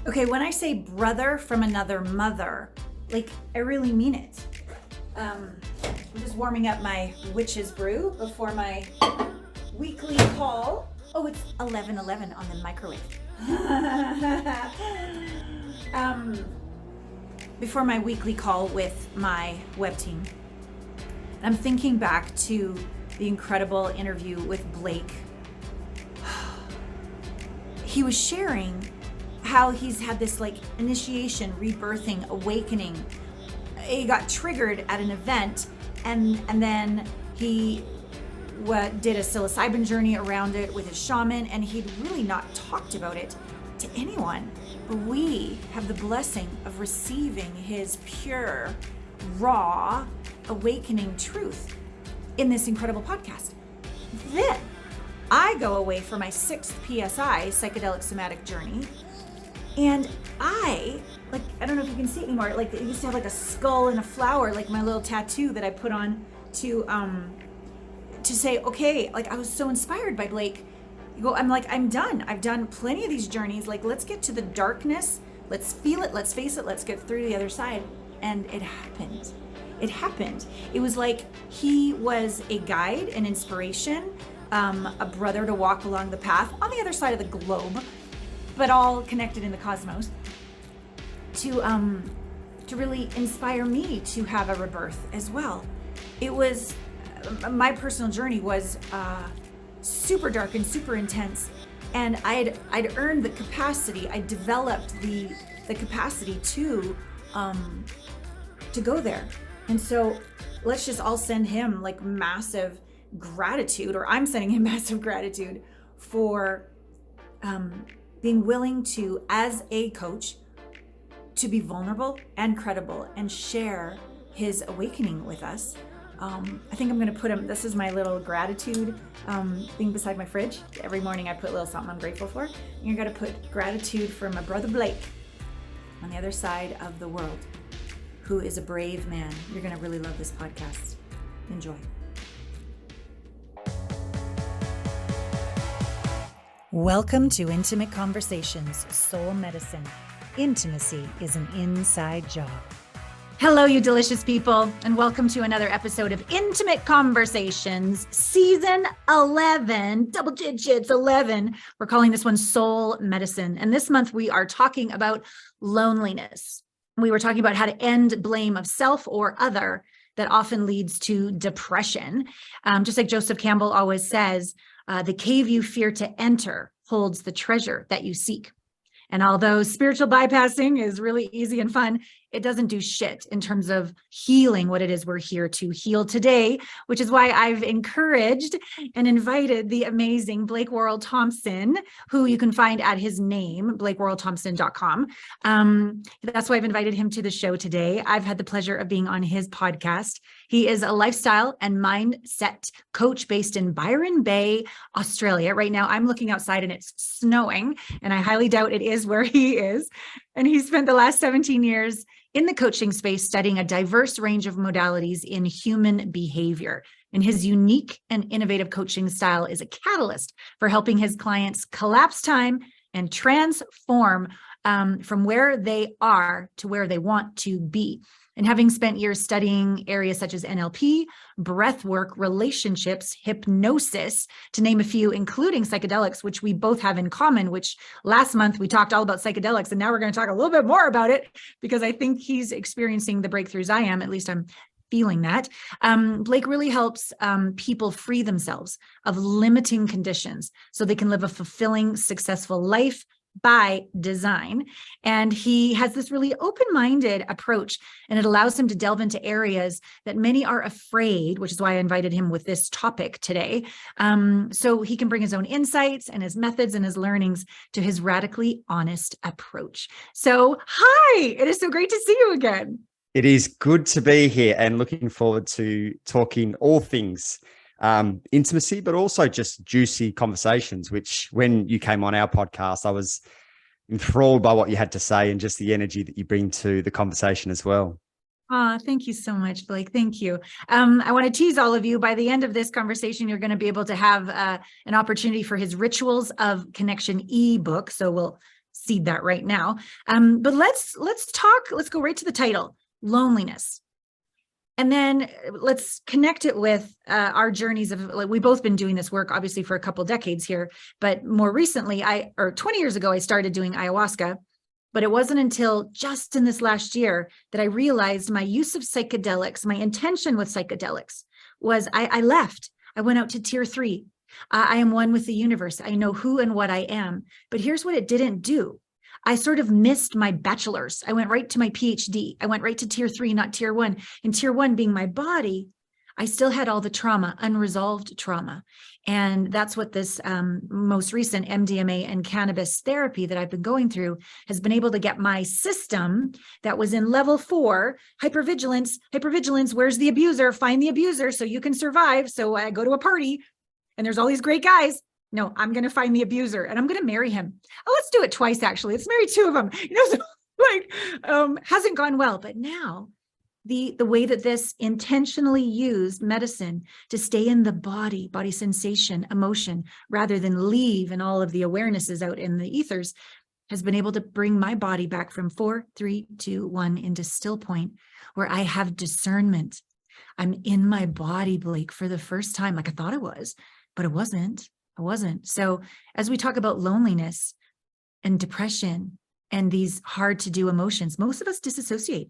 Okay, when I say brother from another mother, like I really mean it. I'm just warming up my witch's brew before my weekly call. Oh, it's 11:11 on the microwave. Before my weekly call with my web team. I'm thinking back to the incredible interview with Blake. He was sharing how he's had this like initiation, rebirthing, awakening. He got triggered at an event and then he did a psilocybin journey around it with his shaman, and he'd really not talked about it to anyone. But we have the blessing of receiving his pure, raw, awakening truth in this incredible podcast. Then I go away for my 6th PSI, psychedelic somatic journey, and I don't know if you can see it anymore, like it used to have like a skull and a flower, like my little tattoo that I put on to say, okay, like I was so inspired by Blake. I'm like, I'm done. I've done plenty of these journeys. Like, let's get to the darkness. Let's feel it. Let's face it. Let's get through the other side. And it happened. It happened. It was like he was a guide, an inspiration, a brother to walk along the path on the other side of the globe, but all connected in the cosmos, to really inspire me to have a rebirth as well. It was, my personal journey was super dark and super intense, and I'd earned the capacity. I developed the capacity to go there. And so let's just all send him like massive gratitude, or I'm sending him massive gratitude for being willing to, as a coach, to be vulnerable and credible and share his awakening with us. I think I'm going to put him, this is my little gratitude thing beside my fridge. Every morning I put a little something I'm grateful for. And you're going to put gratitude for my brother Blake on the other side of the world, who is a brave man. You're going to really love this podcast. Enjoy. Welcome to Intimate Conversations, Soul Medicine. Intimacy is an inside job. Hello, you delicious people, and welcome to another episode of Intimate Conversations, Season 11, double digits, 11. We're calling this one Soul Medicine. And this month we are talking about loneliness. We were talking about how to end blame of self or other that often leads to depression. Just like Joseph Campbell always says, the cave you fear to enter holds the treasure that you seek. And although spiritual bypassing is really easy and fun, it doesn't do shit in terms of healing what it is we're here to heal today, which is why I've encouraged and invited the amazing Blake Worrall Thompson, who you can find at his name, blakeworrallthompson.com. That's why I've invited him to the show today. I've had the pleasure of being on his podcast. He is a lifestyle and mindset coach based in Byron Bay, Australia. Right now, I'm looking outside and it's snowing, and I highly doubt it is where he is. And he spent the last 17 years in the coaching space studying a diverse range of modalities in human behavior. And his unique and innovative coaching style is a catalyst for helping his clients collapse time and transform from where they are to where they want to be. And having spent years studying areas such as NLP, breath work, relationships, hypnosis, to name a few, including psychedelics, which we both have in common, which last month we talked all about psychedelics. And now we're going to talk a little bit more about it because I think he's experiencing the breakthroughs I am. At least I'm feeling that. Blake really helps people free themselves of limiting conditions so they can live a fulfilling, successful life by design. And he has this really open-minded approach, and it allows him to delve into areas that many are afraid, which is why I invited him with this topic today. So he can bring his own insights and his methods and his learnings to his radically honest approach. So, hi, it is so great to see you again. It is good to be here and looking forward to talking all things intimacy, but also just juicy conversations, which when you came on our podcast, I was enthralled by what you had to say and just the energy that you bring to the conversation as well. Oh, thank you so much, Blake. Thank you. I want to tease all of you. By the end of this conversation, you're going to be able to have an opportunity for his Rituals of Connection ebook. So we'll seed that right now. But let's go right to the title, loneliness. And then let's connect it with our journeys of, like, we've both been doing this work, obviously, for a couple decades here, but more recently, 20 years ago, I started doing ayahuasca, but it wasn't until just in this last year that I realized my use of psychedelics, my intention with psychedelics was I left. I went out to tier 3. I am one with the universe. I know who and what I am, but here's what it didn't do. I sort of missed my bachelor's. I went right to my PhD. I went right to tier 3, not tier 1. And tier 1 being my body, I still had all the trauma, unresolved trauma. And that's what this most recent MDMA and cannabis therapy that I've been going through has been able to get my system that was in level 4, hypervigilance, where's the abuser? Find the abuser so you can survive. So I go to a party and there's all these great guys. No, I'm going to find the abuser and I'm going to marry him. Oh, let's do it twice, actually. Let's marry 2 of them. So hasn't gone well. But now the way that this intentionally used medicine to stay in the body sensation, emotion, rather than leave and all of the awarenesses out in the ethers, has been able to bring my body back from 4, 3, 2, 1 into still point, where I have discernment. I'm in my body, Blake, for the first time. Like I thought I was, but it wasn't. I wasn't. So as we talk about loneliness and depression and these hard to do emotions, most of us disassociate.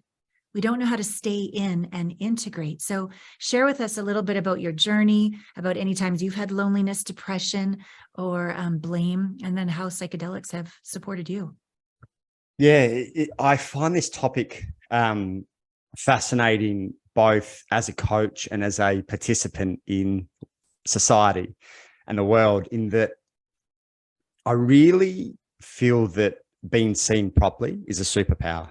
We don't know how to stay in and integrate. So share with us a little bit about your journey, about any times you've had loneliness, depression, or blame, and then how psychedelics have supported you. Yeah, I find this topic fascinating, both as a coach and as a participant in society and the world, in that I really feel that being seen properly is a superpower.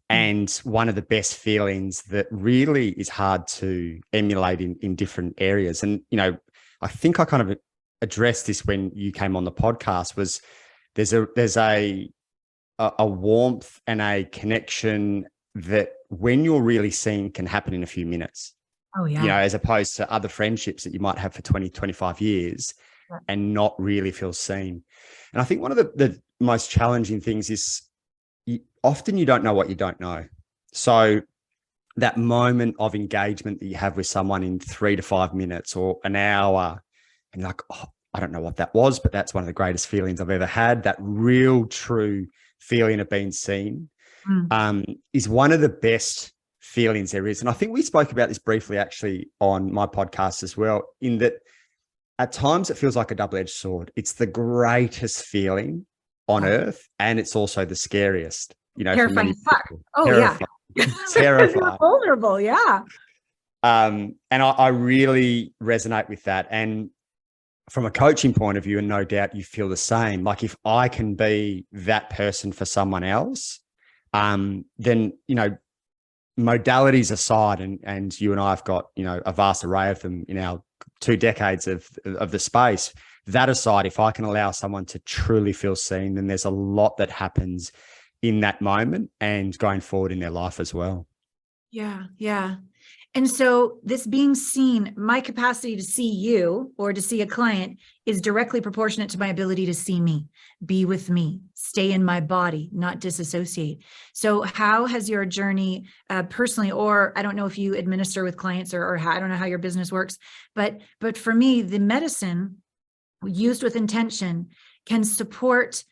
And one of the best feelings that really is hard to emulate in different areas. And, I think I kind of addressed this when you came on the podcast, was there's a warmth and a connection that when you're really seen can happen in a few minutes. Oh, yeah. As opposed to other friendships that you might have for 20, 25 years and not really feel seen. And I think one of the most challenging things is often you don't know what you don't know. So that moment of engagement that you have with someone in 3 to 5 minutes or an hour, and you're like, oh, I don't know what that was, but that's one of the greatest feelings I've ever had. That real, true feeling of being seen is one of the best feelings there is. And I think we spoke about this briefly actually on my podcast as well, in that at times it feels like a double-edged sword. It's the greatest feeling on earth, and it's also the scariest. Terrifying. Oh, terrifying. Yeah. Terrifying. You're vulnerable. Yeah. And I really resonate with that. And from a coaching point of view, and no doubt you feel the same, like if I can be that person for someone else, then, modalities aside, and you and I have got, a vast array of them in our 2 decades of the space. That aside, if I can allow someone to truly feel seen, then there's a lot that happens in that moment and going forward in their life as well. Yeah. Yeah. And so this being seen, my capacity to see you or to see a client is directly proportionate to my ability to see me, be with me, stay in my body, not disassociate. So how has your journey personally, or I don't know if you administer with clients or how, I don't know how your business works, but for me, the medicine used with intention can support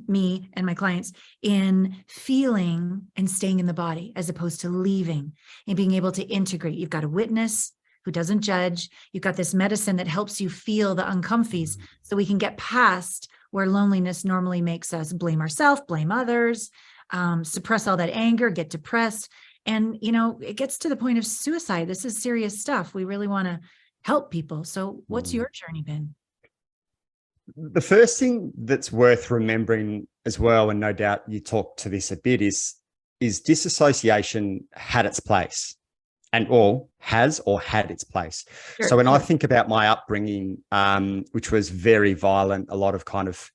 me and my clients in feeling and staying in the body as opposed to leaving and being able to integrate. You've got a witness who doesn't judge. You've got this medicine that helps you feel the uncomfies so we can get past where loneliness normally makes us blame ourselves, blame others, suppress all that anger, get depressed. And, it gets to the point of suicide. This is serious stuff. We really want to help people. So what's your journey been? The first thing that's worth remembering as well, and no doubt you talk to this a bit, is disassociation had its place had its place. Sure, so when I think about my upbringing, which was very violent, a lot of kind of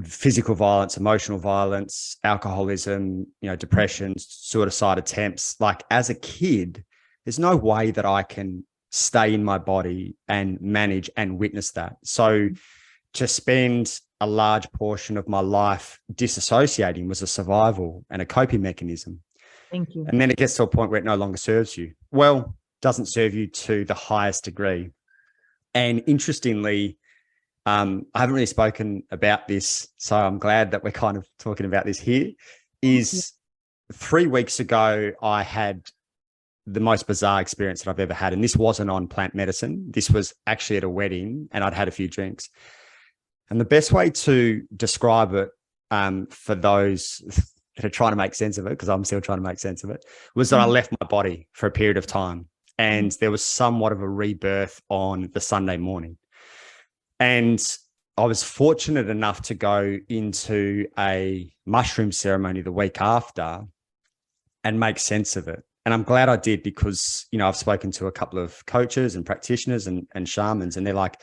physical violence, emotional violence, alcoholism, depression, suicide attempts, like as a kid, there's no way that I can stay in my body and manage and witness that. So to spend a large portion of my life disassociating was a survival and a coping mechanism. Thank you. And then it gets to a point where it no longer serves you. Well, doesn't serve you to the highest degree. And interestingly, I haven't really spoken about this, so I'm glad that we're kind of talking about this here, is 3 weeks ago, I had the most bizarre experience that I've ever had. And this wasn't on plant medicine. This was actually at a wedding, and I'd had a few drinks. And the best way to describe it for those that are trying to make sense of it, because I'm still trying to make sense of it, was that I left my body for a period of time. And there was somewhat of a rebirth on the Sunday morning. And I was fortunate enough to go into a mushroom ceremony the week after and make sense of it. And I'm glad I did, because, you know, I've spoken to a couple of coaches and practitioners and shamans, and they're like,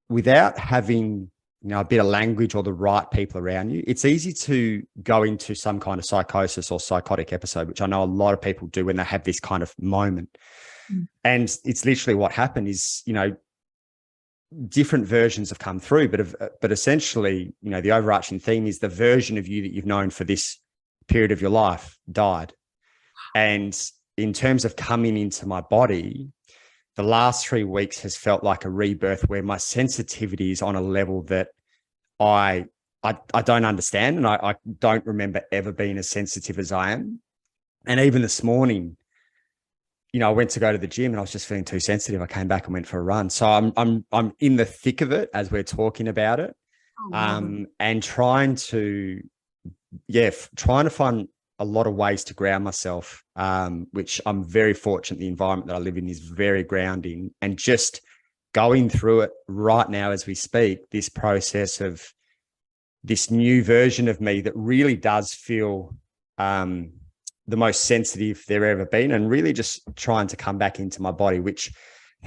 without having, you know, a bit of language or the right people around you, it's easy to go into some kind of psychosis or psychotic episode, which I know a lot of people do when they have this kind of moment. And it's literally what happened is, you know, different versions have come through, but essentially, you know, the overarching theme is the version of you that you've known for this period of your life died. And in terms of coming into my body, the last 3 weeks has felt like a rebirth where my sensitivity is on a level that I don't understand. And I don't remember ever being as sensitive as I am. And even this morning, you know, I went to go to the gym and I was just feeling too sensitive. I came back and went for a run. So I'm in the thick of it as we're talking about it. And trying to find a lot of ways to ground myself, which I'm very fortunate. The environment that I live in is very grounding, and just going through it right now as we speak, this process of this new version of me that really does feel the most sensitive there ever been, and really just trying to come back into my body, which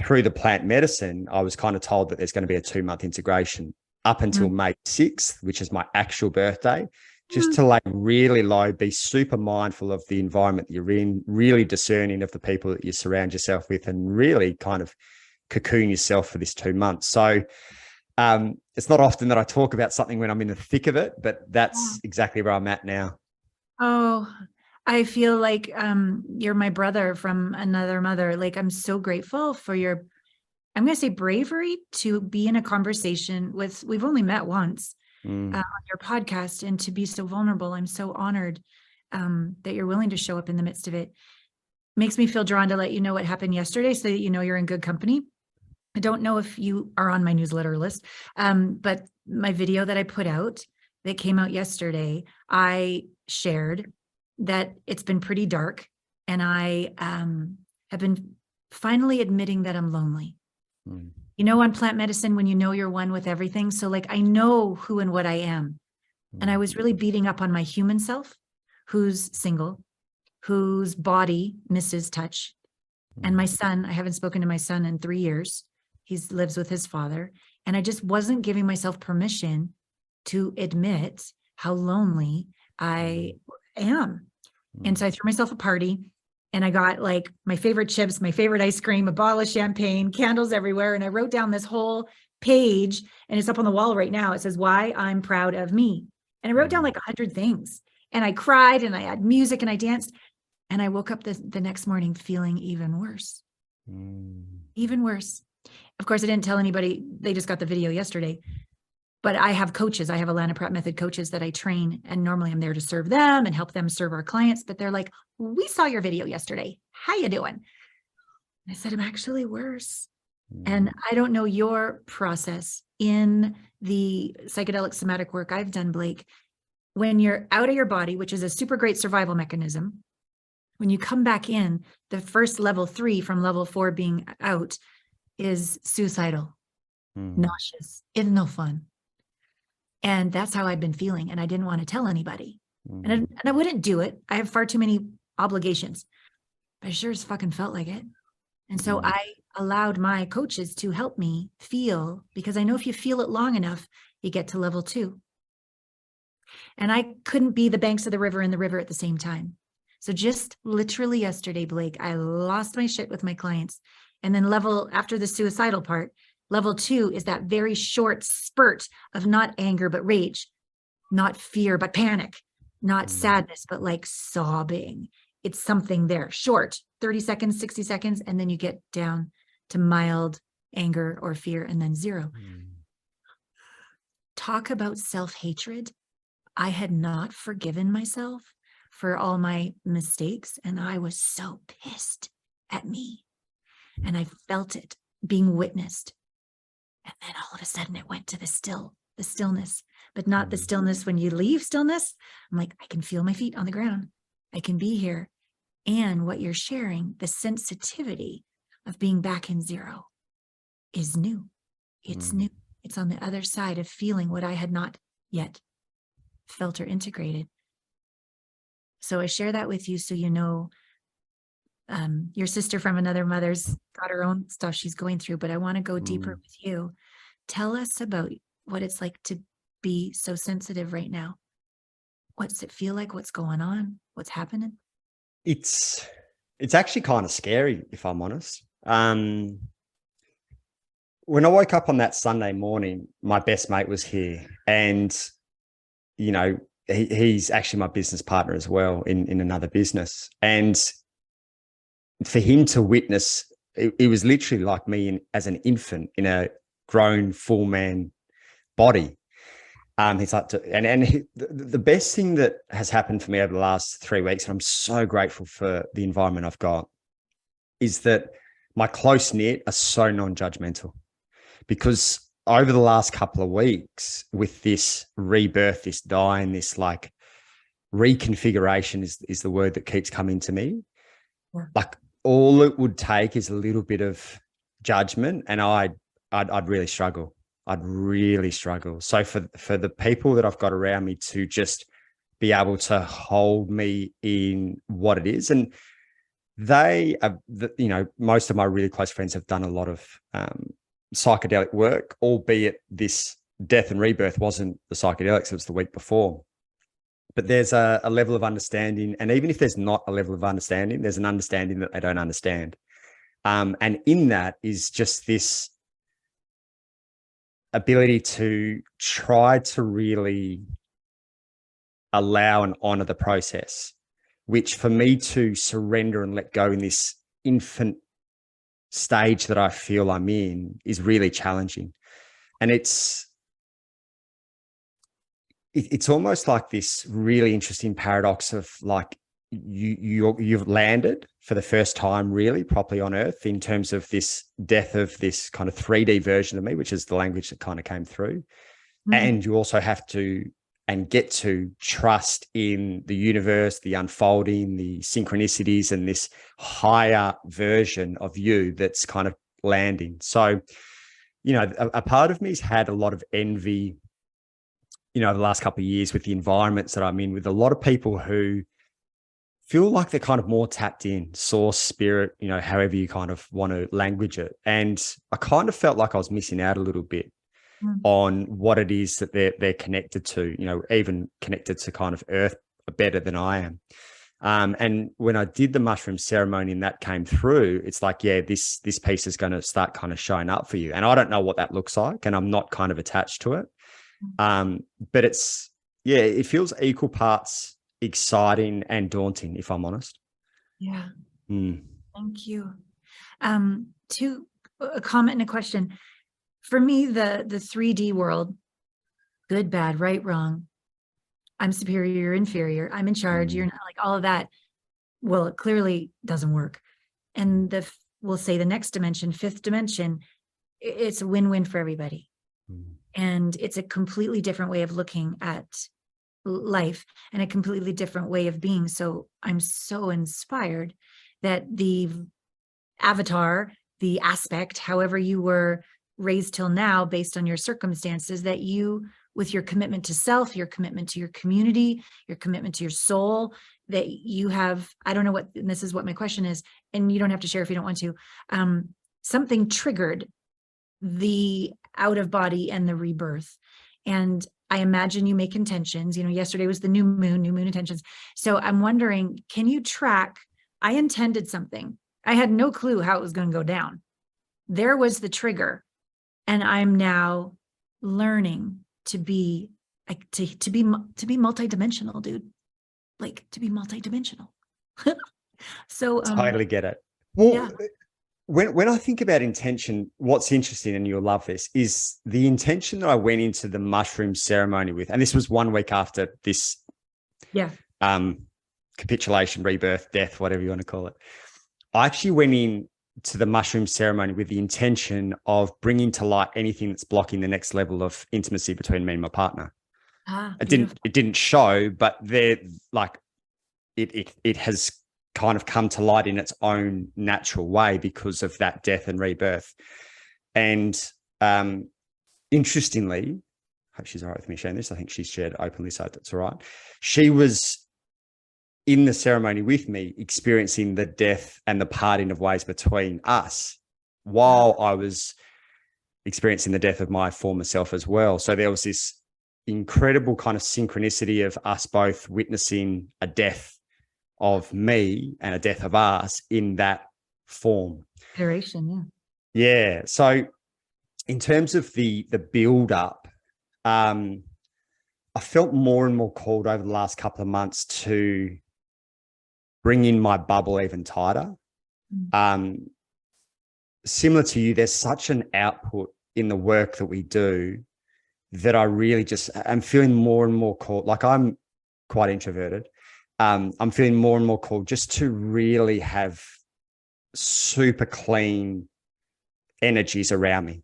through the plant medicine, I was kind of told that there's going to be a 2-month integration up until May 6th, which is my actual birthday, just to like really low, be super mindful of the environment that you're in, really discerning of the people that you surround yourself with, and really kind of cocoon yourself for this 2 months. So it's not often that I talk about something when I'm in the thick of it, but that's exactly where I'm at now. Oh, I feel like you're my brother from another mother. Like, I'm so grateful for your, I'm going to say, bravery to be in a conversation with, we've only met once on your podcast, and to be so vulnerable. I'm so honored that you're willing to show up in the midst of it. Makes me feel drawn to let you know what happened yesterday, so that you know you're in good company. I don't know if you are on my newsletter list, but my video that I put out that came out yesterday, I shared that it's been pretty dark, and I have been finally admitting that I'm lonely. You know, on plant medicine, when you know you're one with everything. So like, I know who and what I am. And I was really beating up on my human self, who's single, whose body misses touch. And my son, I haven't spoken to my son in 3 years. He lives with his father. And I just wasn't giving myself permission to admit how lonely I am. And so I threw myself a party, and I got like my favorite chips, my favorite ice cream, a bottle of champagne, candles everywhere. And I wrote down this whole page, and it's up on the wall right now. It says, "Why I'm proud of me." And I wrote down like 100 things, and I cried, and I had music, and I danced. And I woke up the next morning feeling even worse, even worse. Of course, I didn't tell anybody. They just got the video yesterday. But I have coaches. I have Alana Pratt Method coaches that I train, and normally I'm there to serve them and help them serve our clients. But they're like, "We saw your video yesterday. How you doing?" And I said, "I'm actually worse." And I don't know your process in the psychedelic somatic work I've done, Blake. When you're out of your body, which is a super great survival mechanism, when you come back in, the first level 3 from level 4 being out is suicidal, nauseous, it's no fun. And that's how I've been feeling. And I didn't want to tell anybody. And I wouldn't do it. I have far too many obligations. But I sure as fucking felt like it. And so I allowed my coaches to help me feel, because I know if you feel it long enough, you get to level 2. And I couldn't be the banks of the river and the river at the same time. So just literally yesterday, Blake, I lost my shit with my clients. And then after the suicidal part, Level 2 is that very short spurt of not anger, but rage, not fear, but panic, not sadness, but like sobbing. It's something there, short, 30 seconds, 60 seconds, and then you get down to mild anger or fear, and then 0. Talk about self-hatred. I had not forgiven myself for all my mistakes, and I was so pissed at me. And I felt it being witnessed. And then all of a sudden it went to the stillness, but not the stillness when you leave stillness. I'm like, I can feel my feet on the ground. I can be here. And what you're sharing, the sensitivity of being back in 0 is new. It's new. It's on the other side of feeling what I had not yet felt or integrated. So I share that with you so you know, your sister from another mother's got her own stuff she's going through, but I want to go deeper with you. Tell us about what it's like to be so sensitive right now. What's it feel like? What's going on? What's happening? It's actually kind of scary, if I'm honest. When I woke up on that Sunday morning, my best mate was here, and you know, he's actually my business partner as well in another business. And for him to witness, it was literally like me as an infant in a grown full man body. He's like, the best thing that has happened for me over the last 3 weeks, and I'm so grateful for the environment I've got, is that my close knit are so non-judgmental. Because over the last couple of weeks, with this rebirth, this dying, this like reconfiguration is the word that keeps coming to me. Yeah. Like all it would take is a little bit of judgment, and I'd really struggle. I'd really struggle. So for the people that I've got around me to just be able to hold me in what it is, and they are, you know, most of my really close friends have done a lot of psychedelic work, albeit this death and rebirth wasn't the psychedelics, it was the week before. But there's a level of understanding, and even if there's not a level of understanding, there's an understanding that they don't understand. And in that is just this ability to try to really allow and honor the process, which for me to surrender and let go in this infant stage that I feel I'm in is really challenging. And it's almost like this really interesting paradox of like you've landed for the first time really properly on earth in terms of this death of this kind of 3D version of me, which is the language that kind of came through. And you also have to and get to trust in the universe, the unfolding, the synchronicities, and this higher version of you that's kind of landing. So, you know, a part of me's had a lot of envy, you know, the last couple of years with the environments that I'm in, with a lot of people who feel like they're kind of more tapped in, source, spirit, you know, however you kind of want to language it. And I kind of felt like I was missing out a little bit on what it is that they're connected to, you know, even connected to kind of earth better than I am. And when I did the mushroom ceremony and that came through, it's like, yeah, this piece is going to start kind of showing up for you. And I don't know what that looks like, and I'm not kind of attached to it. But it's, yeah, it feels equal parts exciting and daunting, if I'm honest. Yeah. Thank you. A comment and a question. For me, the 3D world, good, bad, right, wrong, I'm superior, you're inferior, I'm in charge, you're not, like all of that. Well, it clearly doesn't work. And we'll say the next dimension, 5th dimension, it's a win-win for everybody. And it's a completely different way of looking at life and a completely different way of being. So I'm so inspired that the avatar, the aspect, however you were raised till now based on your circumstances, that you, with your commitment to self, your commitment to your community, your commitment to your soul, that you have, I don't know what, and this is what my question is, and you don't have to share if you don't want to, something triggered the out of body and the rebirth. And I imagine you make intentions, you know, yesterday was the new moon intentions. So I'm wondering, can you track, I intended something. I had no clue how it was going to go down. There was the trigger. And I'm now learning to be like to be multidimensional, dude. Like to be multidimensional. So Totally get it. Well, yeah. when I think about intention, what's interesting, and you'll love this, is the intention that I went into the mushroom ceremony with, and this was 1 week after this Yeah. Capitulation, rebirth, death, whatever you want to call it. I actually went in to the mushroom ceremony with the intention of bringing to light anything that's blocking the next level of intimacy between me and my partner. Beautiful. It didn't show, but there, like, it has kind of come to light in its own natural way because of that death and rebirth. And interestingly, I hope she's all right with me sharing this. I think she's shared openly, so that's all right. She was in the ceremony with me, experiencing the death and the parting of ways between us while I was experiencing the death of my former self as well. So there was this incredible kind of synchronicity of us both witnessing a death of me and a death of us in that form. Iteration, yeah. Yeah. So in terms of the build up, I felt more and more called over the last couple of months to bring in my bubble even tighter. Similar to you, there's such an output in the work that we do that I really just, I'm feeling more and more called, like I'm quite introverted. I'm feeling more and more called just to really have super clean energies around me.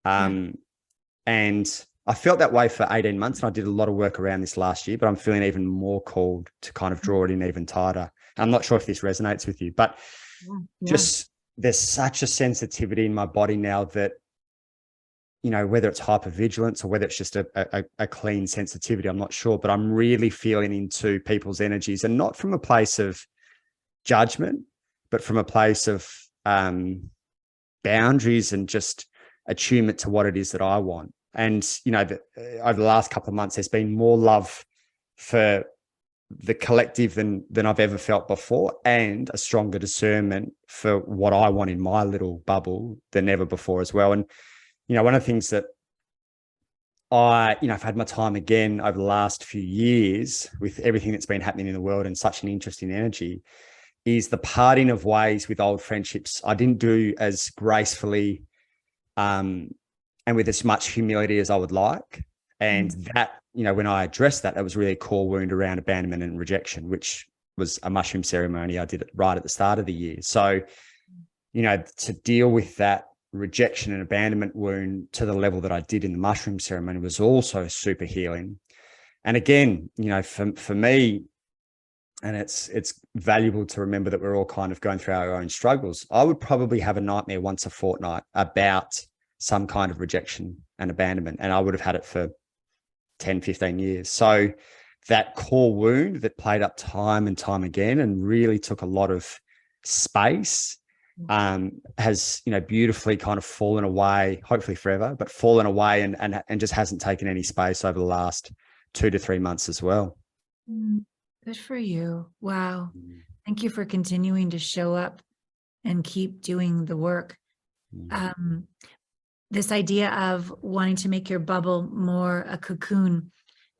And I felt that way for 18 months and I did a lot of work around this last year, but I'm feeling even more called to kind of draw it in even tighter. I'm not sure if this resonates with you, but just there's such a sensitivity in my body now that, you know, whether it's hypervigilance or whether it's just a clean sensitivity, I'm not sure, but I'm really feeling into people's energies, and not from a place of judgment, but from a place of boundaries and just attunement to what it is that I want. And, you know, over the last couple of months, there's been more love for the collective than I've ever felt before, and a stronger discernment for what I want in my little bubble than ever before as well. And, you know, one of the things that I've had my time again over the last few years with everything that's been happening in the world and such an interesting energy is the parting of ways with old friendships I didn't do as gracefully and with as much humility as I would like. And that, you know, when I addressed that, that was really a core wound around abandonment and rejection, which was a mushroom ceremony I did it right at the start of the year. So, you know, to deal with that rejection and abandonment wound to the level that I did in the mushroom ceremony was also super healing. And again, you know, for me, and it's valuable to remember that we're all kind of going through our own struggles. I would probably have a nightmare once a fortnight about some kind of rejection and abandonment, and I would have had it for 10, 15 years. So that core wound that played up time and time again and really took a lot of space has, you know, beautifully kind of fallen away, hopefully forever, but fallen away and just hasn't taken any space over the last 2 to 3 months as well. Good for you. Wow. Thank you for continuing to show up and keep doing the work. This idea of wanting to make your bubble more a cocoon.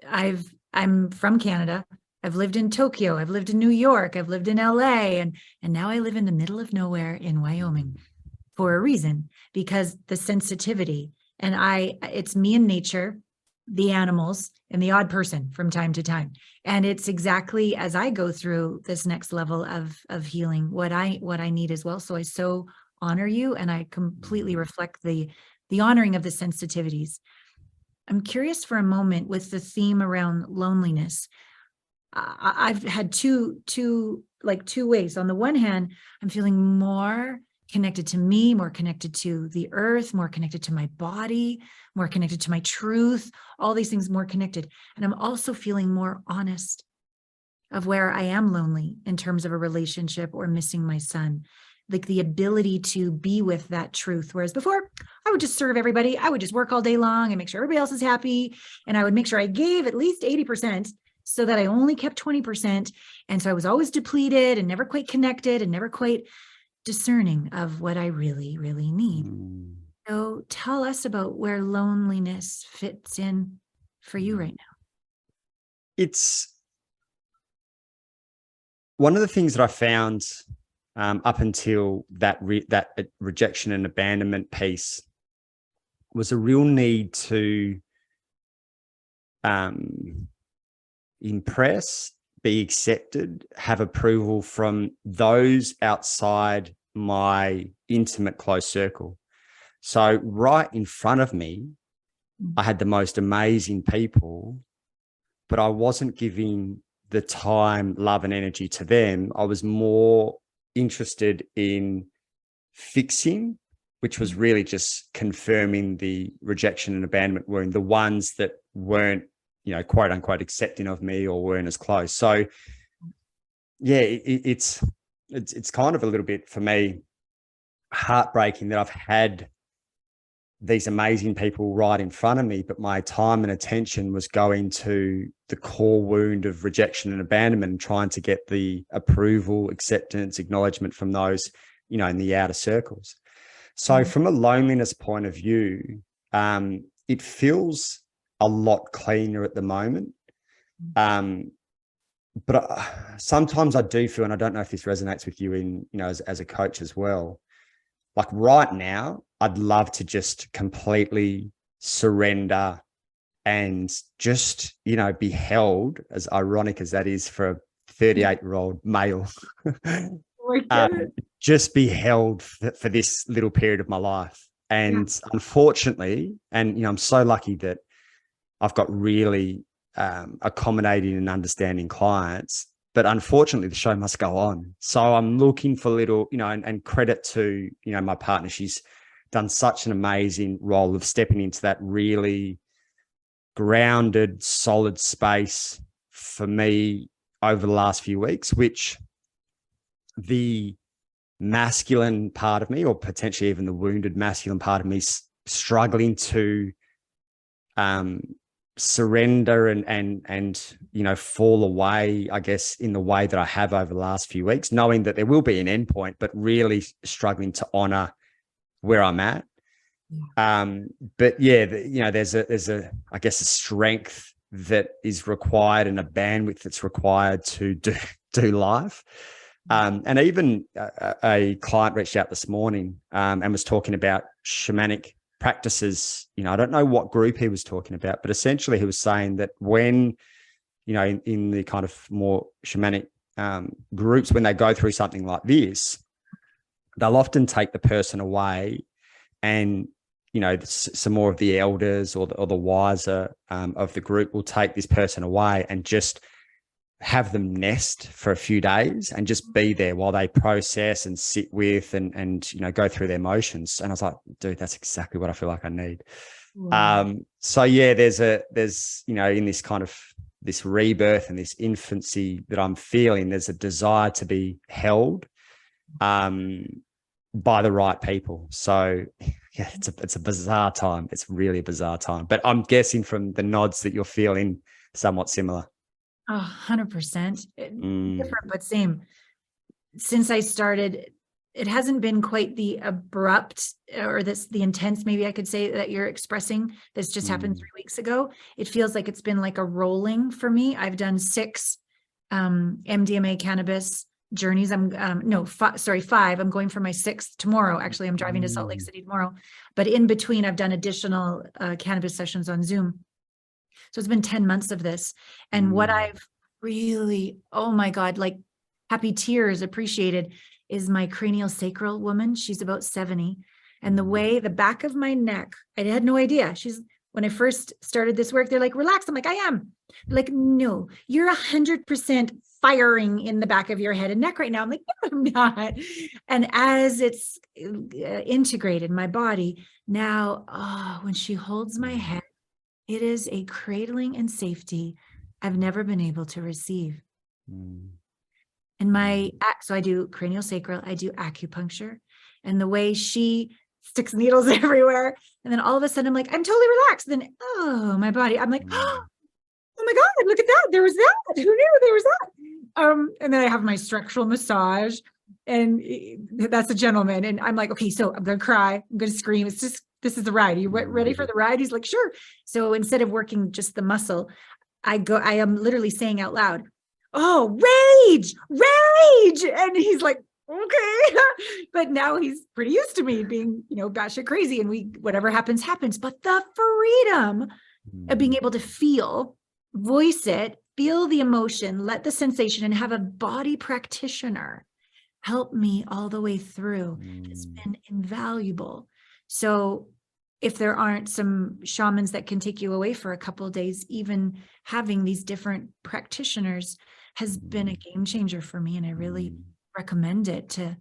I'm from Canada. I've lived in Tokyo. I've lived in New York. I've lived in LA. And now I live in the middle of nowhere in Wyoming for a reason, because the sensitivity, and it's me and nature, the animals, and the odd person from time to time. And it's exactly as I go through this next level of healing, what I need as well. So I so honor you, and I completely reflect the honoring of the sensitivities. I'm curious for a moment with the theme around loneliness. I've had two ways. On the one hand, I'm feeling more connected to me, more connected to the earth, more connected to my body, more connected to my truth, all these things more connected. And I'm also feeling more honest of where I am lonely in terms of a relationship or missing my son. Like the ability to be with that truth. Whereas before, I would just serve everybody. I would just work all day long and make sure everybody else is happy. And I would make sure I gave at least 80% so that I only kept 20%. And so I was always depleted and never quite connected and never quite discerning of what I really, really need. So tell us about where loneliness fits in for you right now. It's one of the things that I found up until that rejection and abandonment piece was a real need to impress, be accepted, have approval from those outside my intimate close circle. So right in front of me, I had the most amazing people, but I wasn't giving the time, love, and energy to them. I was more interested in fixing, which was really just confirming the rejection and abandonment wound, the ones that weren't, quote unquote, accepting of me or weren't as close. So yeah, it's kind of a little bit for me heartbreaking that I've had these amazing people right in front of me, but my time and attention was going to the core wound of rejection and abandonment and trying to get the approval, acceptance, acknowledgement from those, in the outer circles. So from a loneliness point of view, it feels a lot cleaner at the moment. But sometimes I do feel, and I don't know if this resonates with you as a coach as well, like right now, I'd love to just completely surrender and just, be held, as ironic as that is for a 38-year-old male, just be held for this little period of my life. And unfortunately, and, I'm so lucky that I've got really accommodating and understanding clients, but unfortunately the show must go on. So I'm looking for little, and credit to, my partner. She's done such an amazing role of stepping into that really grounded, solid space for me over the last few weeks, which the masculine part of me, or potentially even the wounded masculine part of me, struggling to surrender and fall away, I guess, in the way that I have over the last few weeks, knowing that there will be an endpoint, but really struggling to honor where I'm at. But yeah, there's a I guess a strength that is required and a bandwidth that's required to do life. And even a client reached out this morning and was talking about shamanic practices. I don't know what group he was talking about, but essentially he was saying that when, in the kind of more shamanic groups, when they go through something like this, they'll often take the person away and, some more of the elders or the wiser of the group will take this person away and just have them nest for a few days and just be there while they process and sit with and go through their motions. And I was like, dude, that's exactly what I feel like I need. Wow. So yeah, there's in this kind of this rebirth and this infancy that I'm feeling, there's a desire to be held by the right people. So yeah, it's a bizarre time. It's really a bizarre time, but I'm guessing from the nods that you're feeling somewhat similar. 100%. Different, but same. Since I started, it hasn't been quite the abrupt or the intense, maybe I could say, that you're expressing. This just happened 3 weeks ago. It feels like it's been like a rolling for me. I've done 6 MDMA cannabis journeys. 5. I'm going for my 6th tomorrow. Actually, I'm driving to Salt Lake City tomorrow. But in between, I've done additional cannabis sessions on Zoom. So it's been 10 months of this. And what I've really, oh my God, like happy tears appreciated is my cranial sacral woman. She's about 70. And the way the back of my neck, I had no idea. When I first started this work, they're like, relax. I'm like, I am. They're like, no, you're 100% firing in the back of your head and neck right now. I'm like, no, I'm not. And as it's integrated my body now, when she holds my head, it is a cradling and safety I've never been able to receive. And so I do cranial sacral, I do acupuncture, and the way she sticks needles everywhere. And then all of a sudden I'm like, I'm totally relaxed. Then, my body, I'm like, oh my God, look at that. There was that. Who knew there was that? And then I have my structural massage, and that's a gentleman. And I'm like, okay, so I'm going to cry. I'm going to scream. It's just This is the ride. Are you ready for the ride? He's like, sure. So instead of working just the muscle, I am literally saying out loud, oh, rage. And he's like, okay. But now he's pretty used to me being, batshit crazy, and whatever happens. But the freedom of being able to feel, voice it, feel the emotion, let the sensation, and have a body practitioner help me all the way through has been invaluable. So if there aren't some shamans that can take you away for a couple of days, even having these different practitioners has been a game changer for me. And I really recommend it to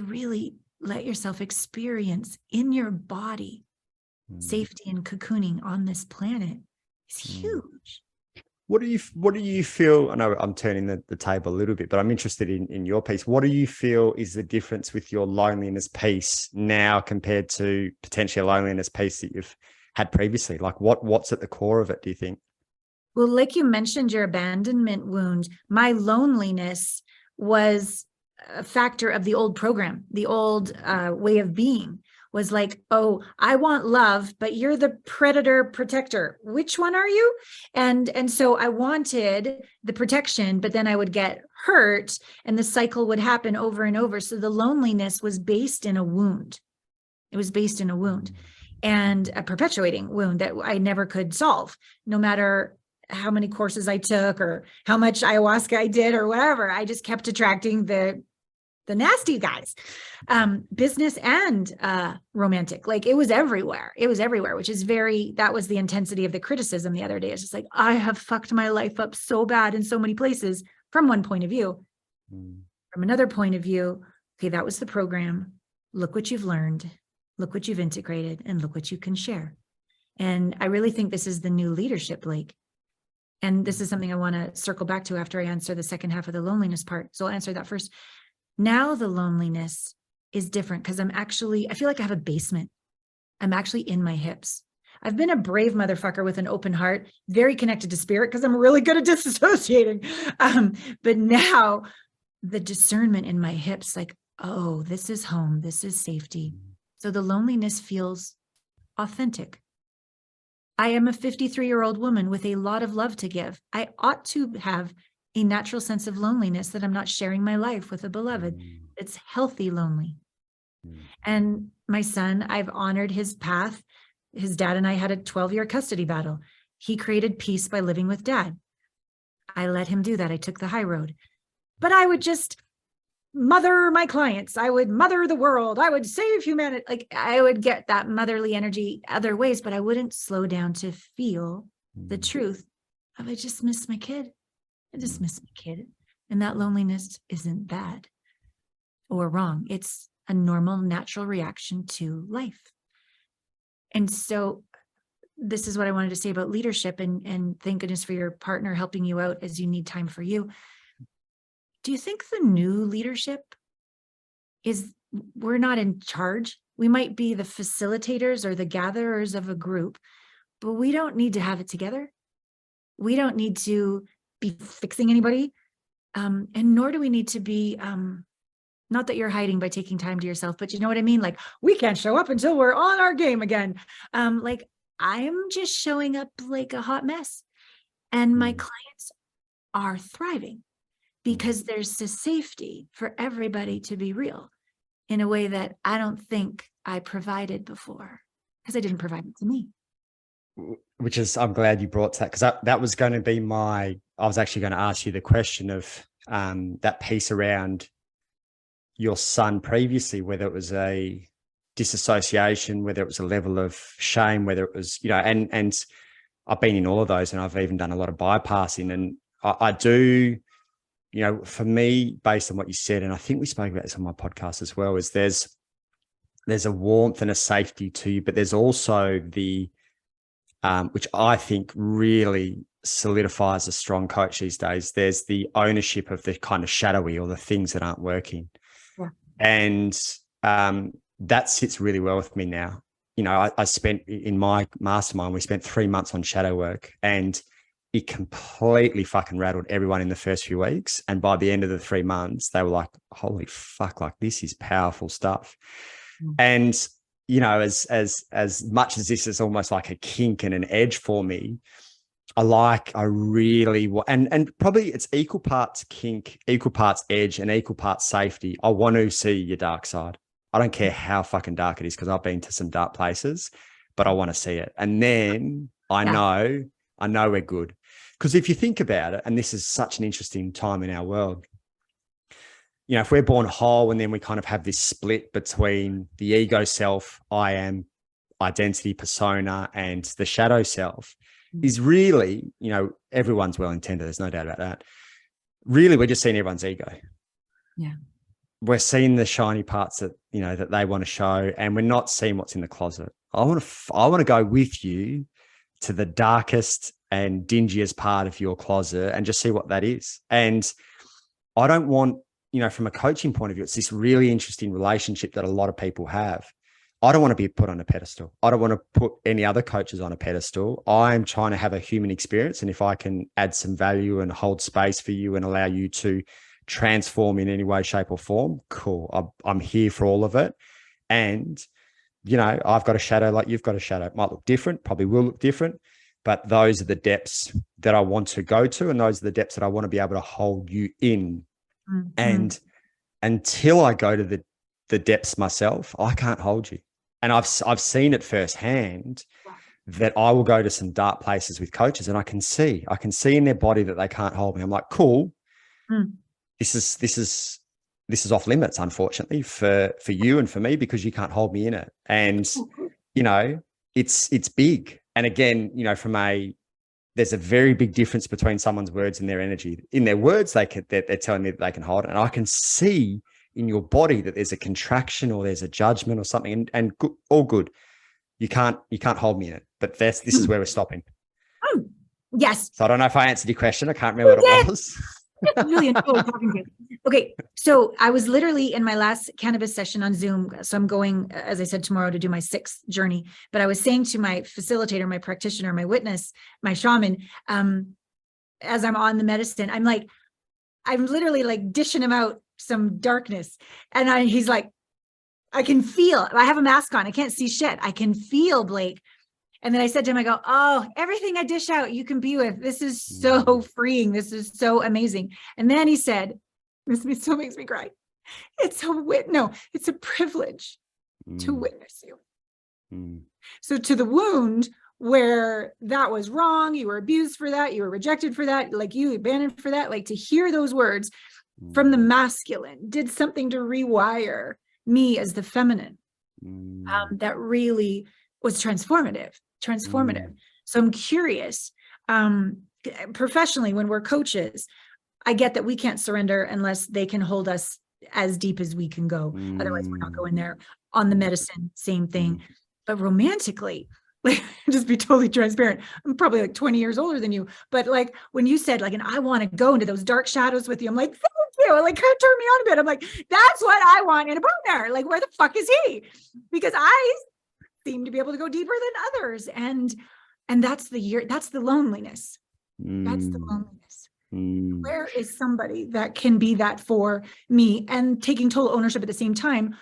really let yourself experience in your body safety and cocooning on this planet. It's huge. What do you feel? I know I'm turning the table a little bit, but I'm interested in your piece. What do you feel is the difference with your loneliness piece now compared to potentially a loneliness piece that you've had previously? Like what's at the core of it, do you think? Well, like you mentioned, your abandonment wound, my loneliness was a factor of the old program, the old way of being. Was like, oh, I want love, but you're the predator protector. Which one are you? And so I wanted the protection, but then I would get hurt and the cycle would happen over and over. So the loneliness was based in a wound. It was based in a wound and a perpetuating wound that I never could solve, no matter how many courses I took or how much ayahuasca I did or whatever. I just kept attracting the nasty guys, business and romantic. Like it was everywhere, which is that was the intensity of the criticism the other day. It's just like, I have fucked my life up so bad in so many places from one point of view. From another point of view, okay, that was the program. Look what you've learned, look what you've integrated, and look what you can share. And I really think this is the new leadership, Blake. And this is something I want to circle back to after I answer the second half of the loneliness part. So I'll answer that first. Now the loneliness is different because I feel like I have a basement. I'm actually in my hips. I've been a brave motherfucker with an open heart, very connected to spirit because I'm really good at disassociating. But now the discernment in my hips, like, oh, this is home. This is safety. So the loneliness feels authentic. I am a 53-year-old woman with a lot of love to give. I ought to have a natural sense of loneliness that I'm not sharing my life with a beloved. It's healthy lonely. And my son, I've honored his path. His dad and I had a 12-year custody battle. He created peace by living with dad. I let him do that. I took the high road. But I would just mother my clients. I would mother the world. I would save humanity. Like I would get that motherly energy other ways, but I wouldn't slow down to feel the truth of I just miss my kid. I just miss my kid. And that loneliness isn't bad or wrong. It's a normal, natural reaction to life. And so this is what I wanted to say about leadership, and thank goodness for your partner helping you out as you need time for you. Do you think the new leadership we're not in charge? We might be the facilitators or the gatherers of a group, but we don't need to have it together. We don't need to be fixing anybody. And nor do we need to be, not that you're hiding by taking time to yourself, but you know what I mean? Like we can't show up until we're on our game again. Like I'm just showing up like a hot mess, and my clients are thriving because there's this safety for everybody to be real in a way that I don't think I provided before because I didn't provide it to me. Which is, I'm glad you brought that, because that was going to be I was actually going to ask you the question of that piece around your son previously, whether it was a disassociation, whether it was a level of shame, whether it was, and I've been in all of those, and I've even done a lot of bypassing. And I do, for me, based on what you said, and I think we spoke about this on my podcast as well, is there's a warmth and a safety to you, but there's also the which I think really solidifies a strong coach these days. There's the ownership of the kind of shadowy or the things that aren't working. Yeah. And that sits really well with me now. I spent in my mastermind, we spent 3 months on shadow work, and it completely fucking rattled everyone in the first few weeks. And by the end of the 3 months, they were like, holy fuck, like this is powerful stuff. And you know, as much as this is almost like a kink and an edge for me, I really want, and probably it's equal parts kink, equal parts edge, and equal parts safety. I want to see your dark side. I don't care how fucking dark it is, because I've been to some dark places, but I want to see it. And then I know we're good. Because if you think about it, and this is such an interesting time in our world, you know, if we're born whole and then we kind of have this split between the ego self, I am, identity, persona, and the shadow self, is really, you know, everyone's well intended. There's no doubt about that. Really, we're just seeing everyone's ego. Yeah. We're seeing the shiny parts that, you know, that they want to show, and we're not seeing what's in the closet. I want to go with you to the darkest and dingiest part of your closet and just see what that is. And I don't want, you know, from a coaching point of view, it's this really interesting relationship that a lot of people have. I don't want to be put on a pedestal. I don't want to put any other coaches on a pedestal. I'm trying to have a human experience. And if I can add some value and hold space for you and allow you to transform in any way, shape, or form, cool. I'm here for all of it. And, you know, I've got a shadow like you've got a shadow. It might look different, probably will look different, but those are the depths that I want to go to. And those are the depths that I want to be able to hold you in. Mm-hmm. And until I go to the depths myself, I can't hold you. And I've seen it firsthand that I will go to some dark places with coaches, and I can see in their body that they can't hold me. I'm like, cool. This is off limits, unfortunately, for you and for me, because you can't hold me in it. And, you know, it's big. And again, you know, there's a very big difference between someone's words and their energy. In their words, they're telling me that they can hold it. And I can see in your body that there's a contraction or there's a judgment or something, and all good. You can't hold me in it, but this is where we're stopping. Oh, yes. So I don't know if I answered your question. I can't remember what it was. Really enjoyed talking to you. Okay. So I was literally in my last cannabis session on Zoom. So I'm going, as I said, tomorrow to do my 6th journey, but I was saying to my facilitator, my practitioner, my witness, my shaman, as I'm on the medicine, I'm literally like dishing him out some darkness. And he's like, I can feel, I have a mask on. I can't see shit. I can feel, Blake. And then I said to him, I go, oh, everything I dish out, you can be with. This is so freeing. This is so amazing. And then he said, this still makes me cry. It's a privilege to witness you. So to the wound where that was wrong, you were abused for that, you were rejected for that, like you abandoned for that, like to hear those words from the masculine did something to rewire me as the feminine. That really was transformative. So I'm curious, professionally, when we're coaches, I get that we can't surrender unless they can hold us as deep as we can go. Otherwise we're not going there. On the medicine, same thing. But romantically, like, just be totally transparent, I'm probably like 20 years older than you, but like when you said like, and I want to go into those dark shadows with you, I'm like, thank you. Like, kind of turned me on a bit. I'm like, that's what I want in a partner. Like, where the fuck is he? Because I seem to be able to go deeper than others. And that's the loneliness. That's the loneliness. Where is somebody that can be that for me, and taking total ownership at the same time?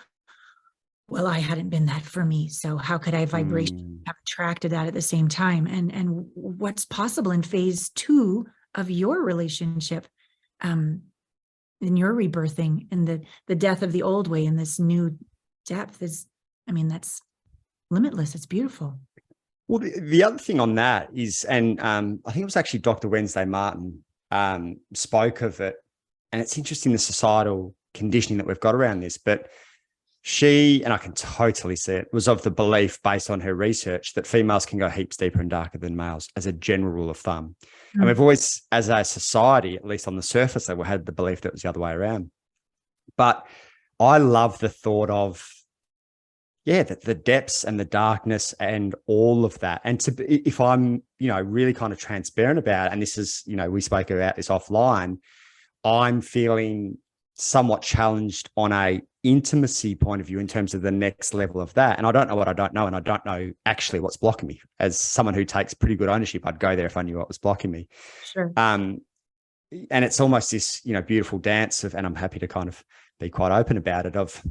Well, I hadn't been that for me. So how could I vibration have attracted that at the same time? And what's possible in phase 2 of your relationship, in your rebirthing, and the death of the old way, and this new depth is, that's limitless. It's beautiful. Well, the other thing on that is, and I think it was actually Dr. Wednesday Martin spoke of it, and it's interesting the societal conditioning that we've got around this, but she, and I can totally see it, was of the belief, based on her research, that females can go heaps deeper and darker than males as a general rule of thumb. And we've always, as a society, at least on the surface level, had the belief that it was the other way around. But I love the thought of, the depths and the darkness and all of that. And if I'm, really kind of transparent about it, and this is, we spoke about this offline, I'm feeling somewhat challenged on a intimacy point of view in terms of the next level of that. And I don't know what I don't know. And I don't know actually what's blocking me. As someone who takes pretty good ownership, I'd go there if I knew what was blocking me. Sure. And it's almost this, beautiful dance of, and I'm happy to kind of be quite open about it, of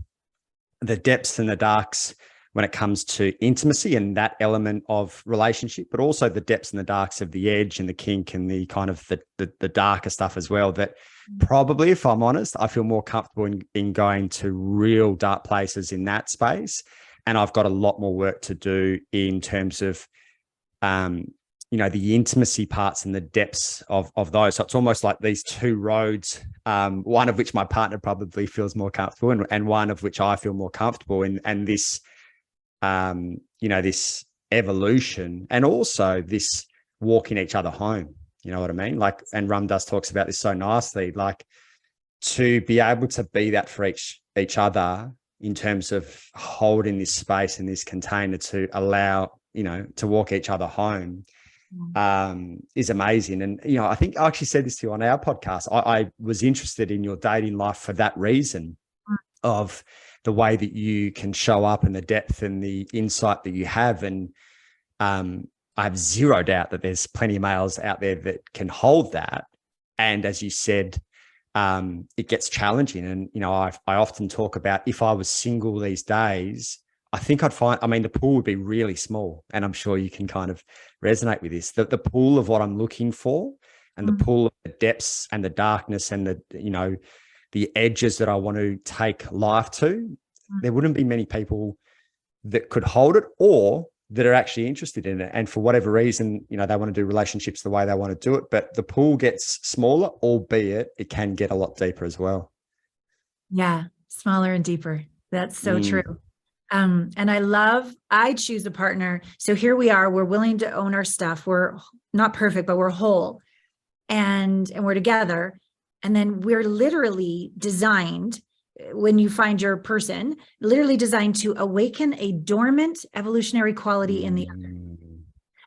the depths and the darks when it comes to intimacy and that element of relationship, but also the depths and the darks of the edge and the kink and the kind of the darker stuff as well, that probably, if I'm honest, I feel more comfortable in going to real dark places in that space. And I've got a lot more work to do in terms of, the intimacy parts and the depths of those. So it's almost like these two roads, one of which my partner probably feels more comfortable and one of which I feel more comfortable in. And this, this evolution and also this walking each other home, you know what I mean? Like, and Ram Dass talks about this so nicely, like to be able to be that for each other in terms of holding this space in this container to allow, to walk each other home, is amazing. And, I think I actually said this to you on our podcast. I was interested in your dating life for that reason of the way that you can show up and the depth and the insight that you have. And I have zero doubt that there's plenty of males out there that can hold that. And as you said, it gets challenging. And, I often talk about if I was single these days, I think I'd find, the pool would be really small. And I'm sure you can kind of resonate with this. The pool of what I'm looking for and the pool of the depths and the darkness and the edges that I want to take life to, there wouldn't be many people that could hold it or that are actually interested in it. And for whatever reason, they want to do relationships the way they want to do it. But the pool gets smaller, albeit it can get a lot deeper as well. Yeah, smaller and deeper. That's so true. And I choose a partner. So here we are, we're willing to own our stuff. We're not perfect, but we're whole and we're together. And then we're literally designed, when you find your person, literally designed to awaken a dormant evolutionary quality in the other.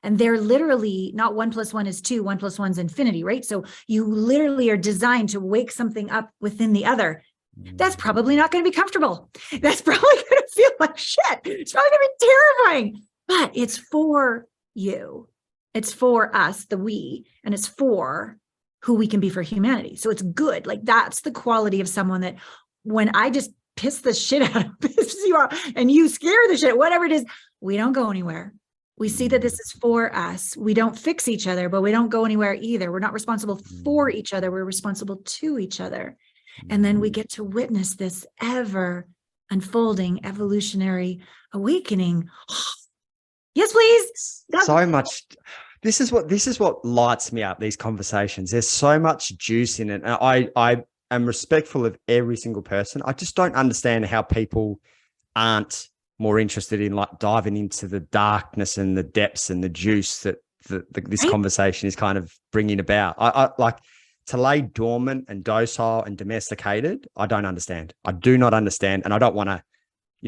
And they're literally not 1 + 1 is 2, 1 + 1 is infinity, right? So you literally are designed to wake something up within the other. That's probably not going to be comfortable. That's probably going to feel like shit. It's probably going to be terrifying, but it's for you. It's for us, the we, and it's for who we can be for humanity. So it's good. Like that's the quality of someone that when I just piss the shit out of you off and you scare the shit, whatever it is, we don't go anywhere. We see that this is for us. We don't fix each other, but we don't go anywhere either. We're not responsible for each other. We're responsible to each other. And then we get to witness this ever unfolding evolutionary awakening. Yes, please. So much. This is what lights me up, these conversations. There's so much juice in it. And I am respectful of every single person. I just don't understand how people aren't more interested in like diving into the darkness and the depths and the juice that this conversation is kind of bringing about. I like to lay dormant and docile and domesticated. I don't understand. I do not understand. And I don't want to,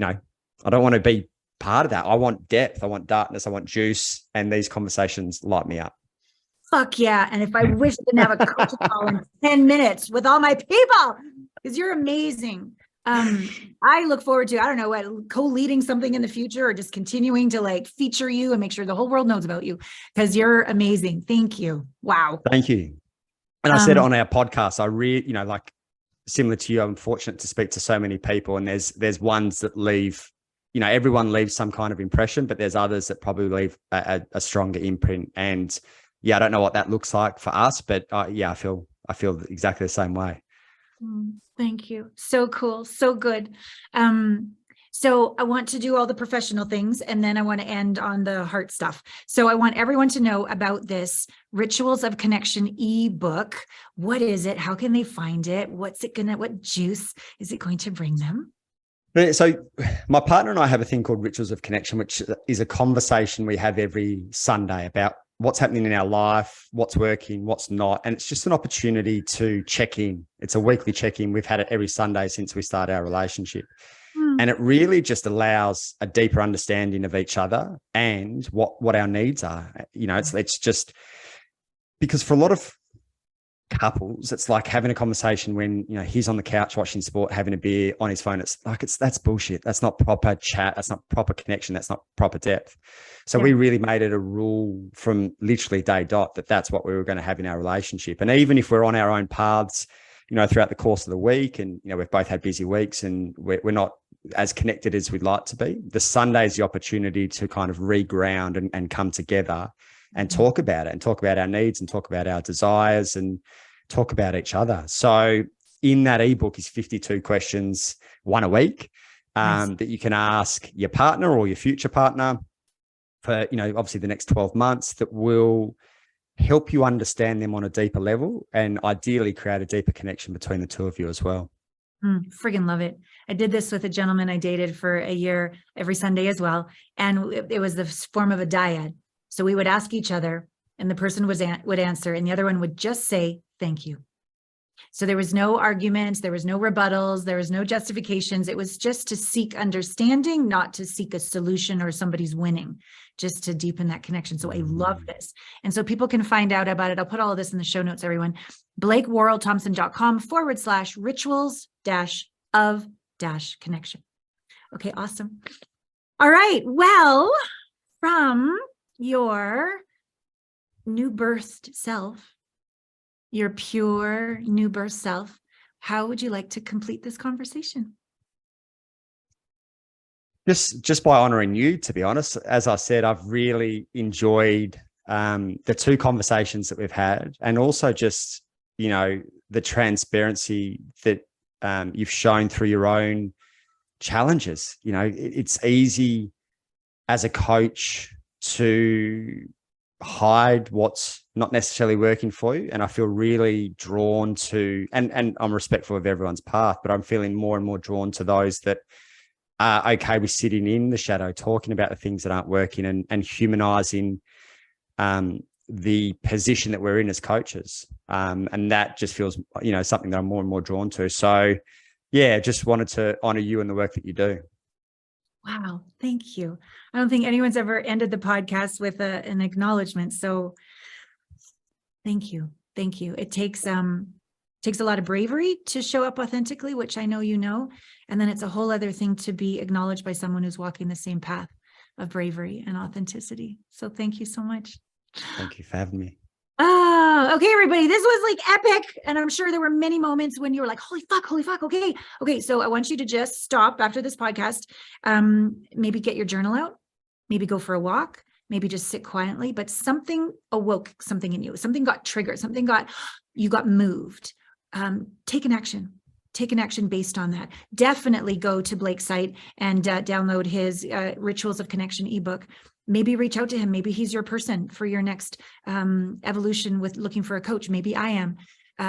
I don't want to be part of that. I want depth. I want darkness. I want juice. And these conversations light me up. Fuck yeah. And if I wish I didn't have a coaching call in 10 minutes with all my people, because you're amazing. I look forward to, I don't know what, co-leading something in the future or just continuing to like feature you and make sure the whole world knows about you because you're amazing. Thank you. Wow. Thank you. And I said it on our podcast, I really, like similar to you, I'm fortunate to speak to so many people and there's ones that leave, everyone leaves some kind of impression, but there's others that probably leave a stronger imprint. And yeah, I don't know what that looks like for us, but yeah, I feel exactly the same way. Thank you. So cool. So good. So I want to do all the professional things and then I want to end on the heart stuff. So I want everyone to know about this Rituals of Connection ebook. What is it? How can they find it? What juice is it going to bring them? So my partner and I have a thing called Rituals of Connection, which is a conversation we have every Sunday about what's happening in our life, what's working, what's not. And it's just an opportunity to check in. It's a weekly check-in. We've had it every Sunday since we started our relationship. And it really just allows a deeper understanding of each other and what our needs are. It's just because for a lot of couples, it's like having a conversation when, he's on the couch watching sport, having a beer on his phone. It's like, that's bullshit. That's not proper chat. That's not proper connection. That's not proper depth. So we really made it a rule from literally day dot that that's what we were going to have in our relationship. And even if we're on our own paths, throughout the course of the week and, we've both had busy weeks and we're not as connected as we'd like to be. The Sunday is the opportunity to kind of reground and come together and talk about it, and talk about our needs, and talk about our desires, and talk about each other. So in that ebook is 52 questions, one a week, that you can ask your partner or your future partner for, obviously the next 12 months, that will help you understand them on a deeper level, and ideally create a deeper connection between the two of you as well. Friggin' love it. I did this with a gentleman I dated for a year every Sunday as well. And it was the form of a dyad. So we would ask each other, and the person would answer, and the other one would just say, thank you. So there was no arguments, there was no rebuttals, there was no justifications. It was just to seek understanding, not to seek a solution or somebody's winning, just to deepen that connection. So I love this. And so people can find out about it. I'll put all of this in the show notes, everyone. BlakeWorrallThompson.com/rituals-of-connection. Okay, awesome. All right. Well, from your new birthed self, your pure new birth self, how would you like to complete this conversation? Just by honoring you, to be honest. As I said, I've really enjoyed the two conversations that we've had, and also just, the transparency that you've shown through your own challenges. It's easy as a coach to hide what's not necessarily working for you. And I feel really drawn to, and I'm respectful of everyone's path, but I'm feeling more and more drawn to those that are okay with sitting in the shadow, talking about the things that aren't working, and humanizing the position that we're in as coaches. And that just feels, something that I'm more and more drawn to. So yeah, just wanted to honor you and the work that you do. Wow. Thank you. I don't think anyone's ever ended the podcast with an acknowledgement. So thank you. Thank you. It takes a lot of bravery to show up authentically, which I know you know. And then it's a whole other thing to be acknowledged by someone who's walking the same path of bravery and authenticity. So thank you so much. Thank you for having me. Oh, okay, everybody. This was like epic. And I'm sure there were many moments when you were like, holy fuck. Okay. Okay. So I want you to just stop after this podcast. Maybe get your journal out, maybe go for a walk, maybe just sit quietly, but something awoke something in you. Something got triggered. You got moved. Take an action based on that. Definitely go to Blake's site and download his Rituals of Connection ebook. Maybe reach out to him. Maybe he's your person for your next evolution with looking for a coach. Maybe I am.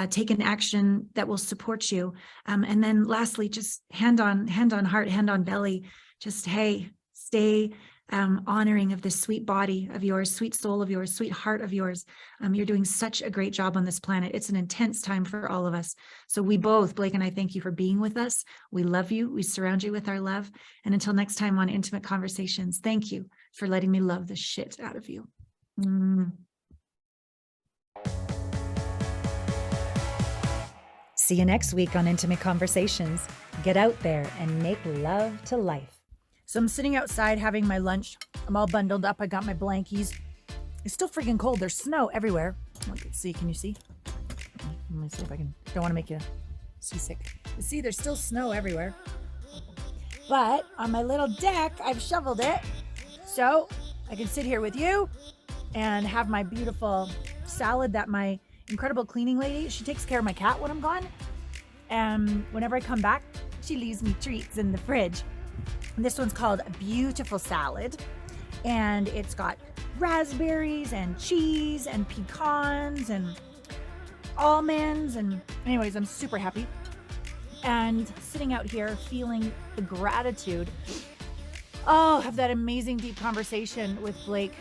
Take an action that will support you. And then lastly, just hand on heart, hand on belly. Just, hey, stay honoring of this sweet body of yours, sweet soul of yours, sweet heart of yours. You're doing such a great job on this planet. It's an intense time for all of us. So we both, Blake and I, thank you for being with us. We love you. We surround you with our love. And until next time on Intimate Conversations, thank you for letting me love the shit out of you. See you next week on Intimate Conversations. Get out there and make love to life. So I'm sitting outside having my lunch. I'm all bundled up. I got my blankies. It's still freaking cold. There's snow everywhere. Let's see. Can you see? Let me see if I can. Don't want to make you seasick. You see, there's still snow everywhere. But on my little deck, I've shoveled it. So I can sit here with you and have my beautiful salad that my incredible cleaning lady, she takes care of my cat when I'm gone. And whenever I come back, she leaves me treats in the fridge. And this one's called a Beautiful Salad. And it's got raspberries and cheese and pecans and almonds. And anyways, I'm super happy. And sitting out here feeling the gratitude. Have that amazing deep conversation with Blake,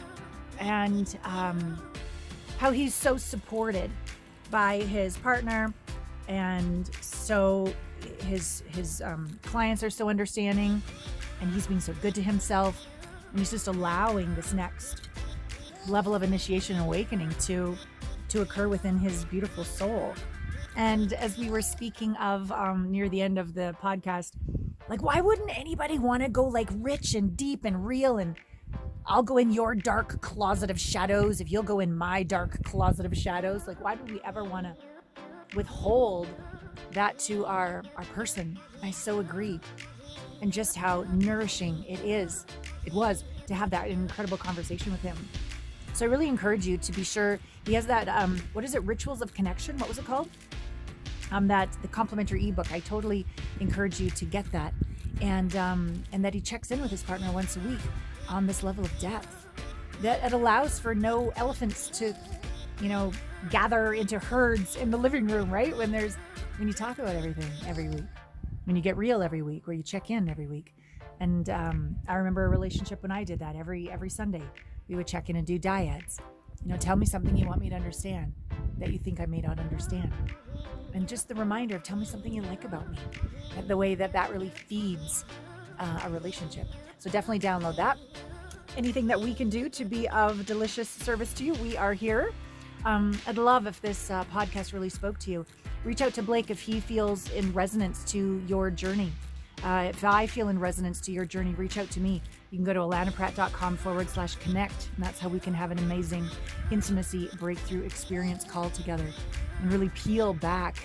and how he's so supported by his partner, and so his clients are so understanding, and he's being so good to himself, and he's just allowing this next level of initiation and awakening to occur within his beautiful soul. And as we were speaking of near the end of the podcast, like, why wouldn't anybody want to go like rich and deep and real, and I'll go in your dark closet of shadows if you'll go in my dark closet of shadows? Like, why do we ever want to withhold that to our person? I so agree. and just how nourishing it was to have that incredible conversation with him. So I really encourage you to be sure. He has that, what is it? Rituals of Connection. What was it called? The complimentary ebook. I totally encourage you to get that. And that he checks in with his partner once a week on this level of depth. That it allows for no elephants to, gather into herds in the living room, right? When you talk about everything every week, when you get real every week, where you check in every week. And I remember a relationship when I did that every Sunday. We would check in and do dyads. Tell me something you want me to understand that you think I may not understand. And just the reminder of tell me something you like about me. The way that really feeds a relationship. So definitely download that. Anything that we can do to be of delicious service to you, we are here. I'd love if this podcast really spoke to you. Reach out to Blake if he feels in resonance to your journey. If I feel in resonance to your journey, reach out to me. You can go to alanapratt.com/connect, and that's how we can have an amazing intimacy breakthrough experience call together and really peel back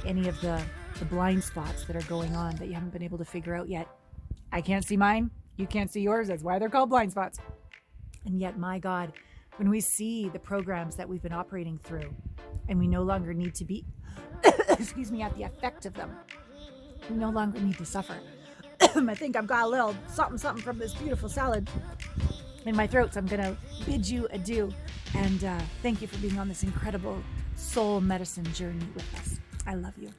any of the blind spots that are going on that you haven't been able to figure out yet. I can't see mine. You can't see yours. That's why they're called blind spots. And yet, my God, when we see the programs that we've been operating through and we no longer need to be, at the effect of them, we no longer need to suffer. I think I've got a little something from this beautiful salad in my throat, so I'm going to bid you adieu. And thank you for being on this incredible soul medicine journey with us. I love you.